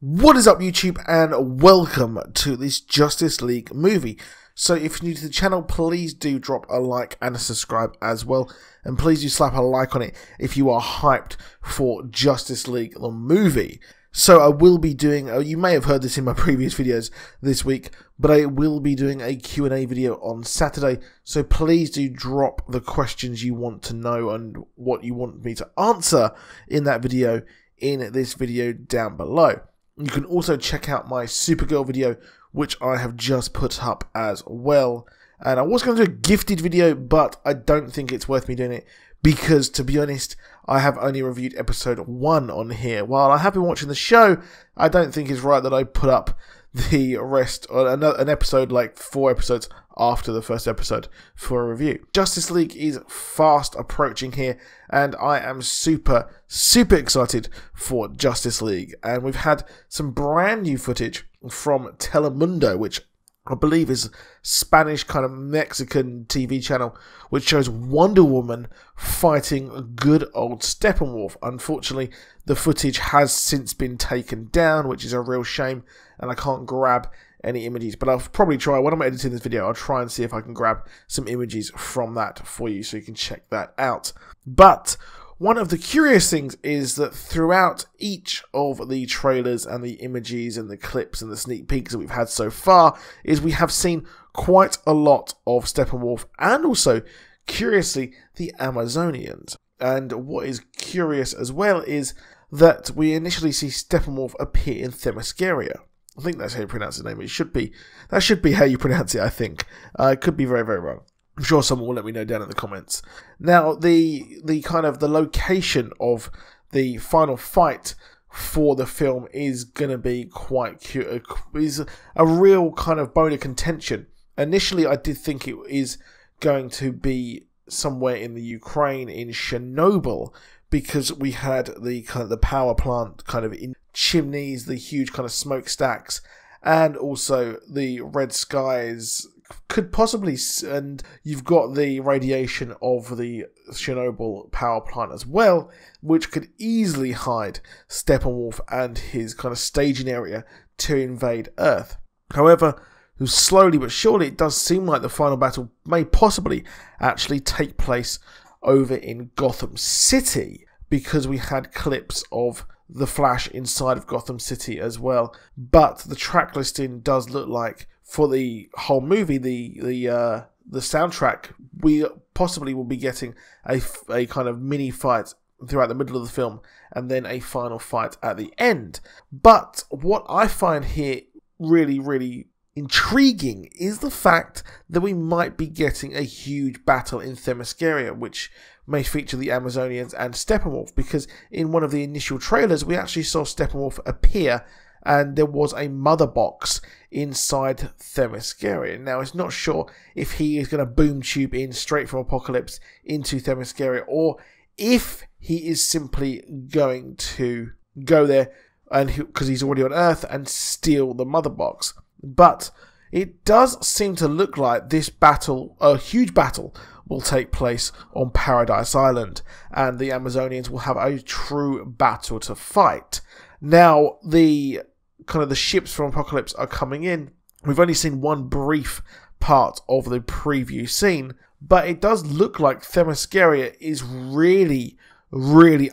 What is up, YouTube, and welcome to this Justice League movie. So if you're new to the channel, please do drop a like and a subscribe as well, and please do slap a like on it if you are hyped for Justice League the movie. So I will be doing, you may have heard this in my previous videos this week, but I will be doing a Q&A video on Saturday, so please do drop the questions you want to know and what you want me to answer in that video in this video down below. You can also check out my Supergirl video, which I have just put up as well. And I was going to do a gifted video, but I don't think it's worth me doing it because, to be honest, I have only reviewed episode 1 on here. While I have been watching the show, I don't think it's right that I put up the rest, or an episode like 4 episodes after the first episode for a review. Justice League is fast approaching here, and I am super excited for Justice League. And we've had some brand new footage from Telemundo, which I believe is Spanish kind of Mexican TV channel, which shows Wonder Woman fighting good old Steppenwolf. Unfortunately, the footage has since been taken down, which is a real shame, and I can't grab any images, but I'll probably try, when I'm editing this video, I'll try and see if I can grab some images from that for you so you can check that out. But one of the curious things is that throughout each of the trailers and the images and the clips and the sneak peeks that we've had so far is we have seen quite a lot of Steppenwolf and also, curiously, the Amazonians. And what is curious as well is that we initially see Steppenwolf appear in Themyscira. I think that's how you pronounce his name. It should be. That should be how you pronounce it, I think. It could be very wrong. I'm sure someone will let me know down in the comments. Now, the kind of the location of the final fight for the film is going to be quite cute. Is a real kind of bone of contention. Initially, I did think it is going to be somewhere in the Ukraine, in Chernobyl, because we had the kind of the power plant kind of in chimneys, the huge kind of smokestacks, and also the red skies could possibly, and you've got the radiation of the Chernobyl power plant as well, which could easily hide Steppenwolf and his kind of staging area to invade Earth. However, slowly but surely, it does seem like the final battle may possibly actually take place over in Gotham City, because we had clips of the Flash inside of Gotham City as well. But the track listing does look like, for the whole movie, the soundtrack, we possibly will be getting a kind of mini fight throughout the middle of the film, and then a final fight at the end. But what I find here really intriguing is the fact that we might be getting a huge battle in Themyscira, which may feature the Amazonians and Steppenwolf, because in one of the initial trailers we actually saw Steppenwolf appear and there was a mother box inside Themyscira. Now, it's not sure if he is going to boom tube in straight from Apocalypse into Themyscira, or if he is simply going to go there and because he's already on Earth and steal the mother box. But it does seem to look like this battle, a huge battle, will take place on Paradise Island, and the Amazonians will have a true battle to fight. Now, the kind of the ships from Apocalypse are coming in. We've only seen one brief part of the preview scene, but it does look like Themyscira is really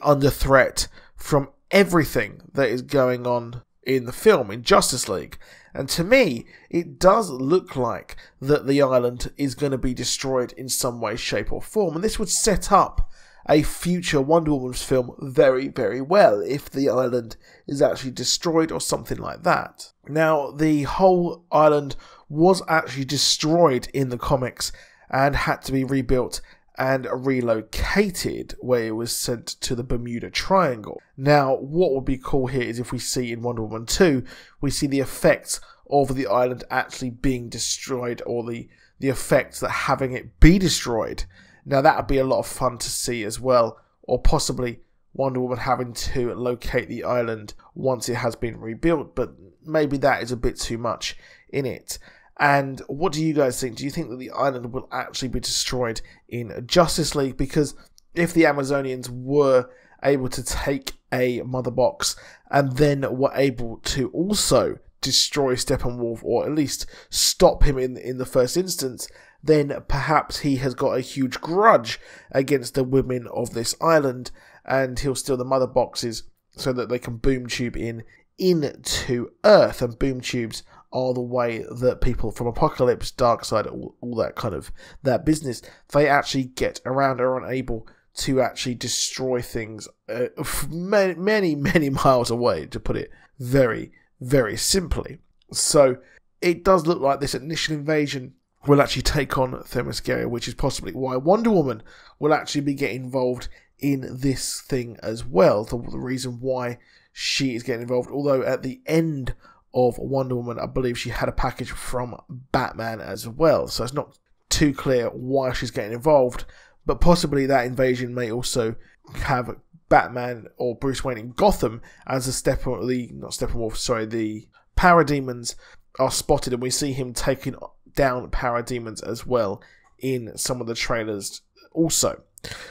under threat from everything that is going on in the film, in Justice League. And to me, it does look like that the island is going to be destroyed in some way, shape or form. And this would set up a future Wonder Woman's film very well, if the island is actually destroyed or something like that. Now, the whole island was actually destroyed in the comics and had to be rebuilt and relocated, where it was sent to the Bermuda Triangle. Now, what would be cool here is if we see in Wonder Woman 2, we see the effects of the island actually being destroyed, or the effects that having it be destroyed. Now, that would be a lot of fun to see as well, or possibly Wonder Woman having to locate the island once it has been rebuilt, but maybe that is a bit too much in it. And what do you guys think? Do you think that the island will actually be destroyed in Justice League? Because if the Amazonians were able to take a mother box, and then were able to also destroy Steppenwolf, or at least stop him in the first instance, then perhaps he has got a huge grudge against the women of this island, and he'll steal the mother boxes so that they can boom tube into Earth. And boom tubes are the way that people from Apocalypse, Darkseid, all that kind of that business, they actually get around or are able to actually destroy things many, many miles away, to put it very, very simply. So it does look like this initial invasion will actually take on Themyscira, which is possibly why Wonder Woman will actually be getting involved in this thing as well. The reason why she is getting involved, although at the end of Wonder Woman, I believe she had a package from Batman as well, so it's not too clear why she's getting involved, but possibly that invasion may also have Batman or Bruce Wayne in Gotham as the parademons are spotted, and we see him taking down parademons as well in some of the trailers also.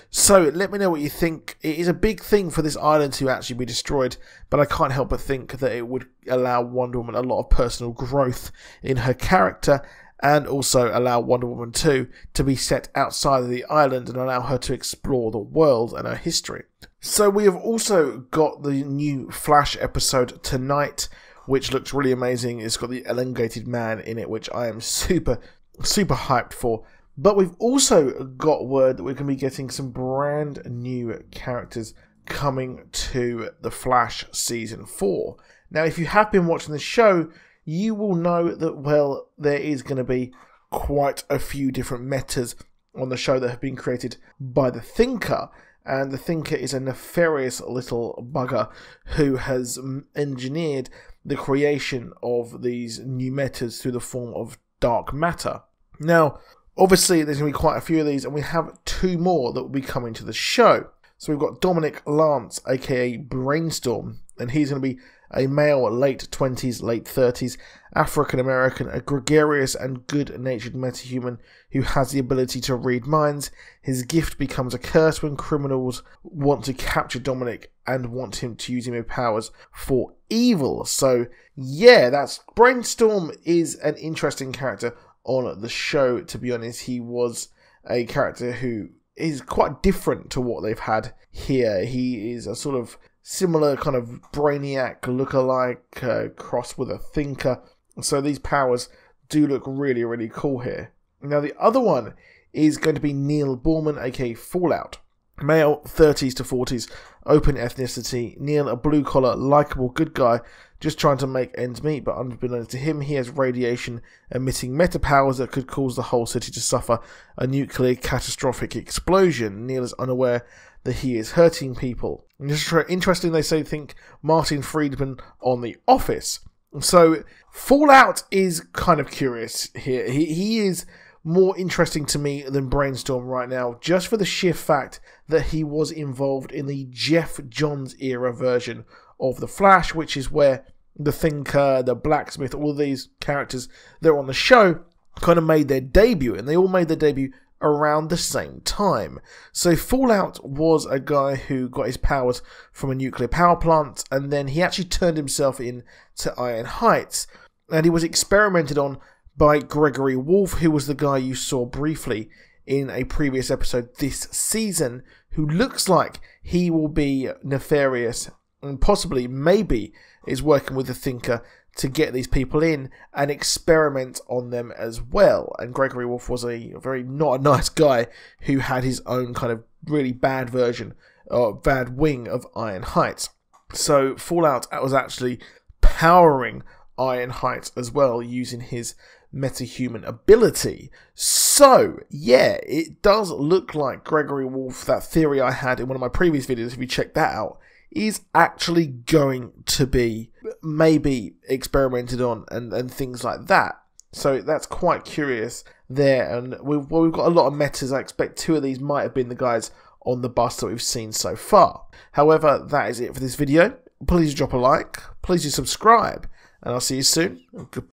So let me know what you think. It is a big thing for this island to actually be destroyed, but I can't help but think that it would allow Wonder Woman a lot of personal growth in her character, and also allow Wonder Woman 2 to be set outside of the island and allow her to explore the world and her history. So we have also got the new Flash episode tonight, which looks really amazing. It's got the elongated man in it, which I am super hyped for. But we've also got word that we're going to be getting some brand new characters coming to the Flash Season 4. Now, if you have been watching the show, you will know that, well, there is going to be quite a few different metas on the show that have been created by the Thinker. And the Thinker is a nefarious little bugger who has engineered the creation of these new metas through the form of dark matter. Now, obviously, there's going to be quite a few of these, and we have 2 more that will be coming to the show. So we've got Dominic Lance, aka Brainstorm, and he's going to be a male, late 20s, late 30s, African-American, a gregarious and good-natured metahuman who has the ability to read minds. His gift becomes a curse when criminals want to capture Dominic and want him to use his powers for evil. So, yeah, Brainstorm is an interesting character on the show, to be honest. He was a character who is quite different to what they've had here. He is a sort of similar kind of Brainiac lookalike crossed with a Thinker. So these powers do look really, really cool here. Now the other one is going to be Neil Borman, aka Fallout. Male, 30s to 40s, open ethnicity. Neil, a blue-collar, likeable good guy, just trying to make ends meet, but unbeknownst to him, he has radiation-emitting meta-powers that could cause the whole city to suffer a nuclear catastrophic explosion. Neil is unaware that he is hurting people. And this is interesting, they say, think Martin Friedman on The Office. So, Fallout is kind of curious here. He is more interesting to me than Brainstorm right now, just for the sheer fact that he was involved in the Jeff Johns era version of The Flash, which is where the Thinker, the Blacksmith, all these characters that are on the show kind of made their debut, and they all made their debut around the same time. So Fallout was a guy who got his powers from a nuclear power plant, and then he actually turned himself in to Iron Heights, and he was experimented on by Gregory Wolf, who was the guy you saw briefly in a previous episode this season, who looks like he will be nefarious and possibly, maybe, is working with the Thinker to get these people in and experiment on them as well. And Gregory Wolf was a very not a nice guy who had his own kind of really bad version, or bad wing of Iron Heights. So Fallout was actually powering Iron Heights as well, using his metahuman ability. So, yeah, it does look like Gregory Wolf, that theory I had in one of my previous videos, if you check that out, is actually going to be maybe experimented on and things like that. So that's quite curious there. And we've got a lot of metas. I expect 2 of these might have been the guys on the bus that we've seen so far. However, that is it for this video. Please drop a like. Please do subscribe. And I'll see you soon. Goodbye.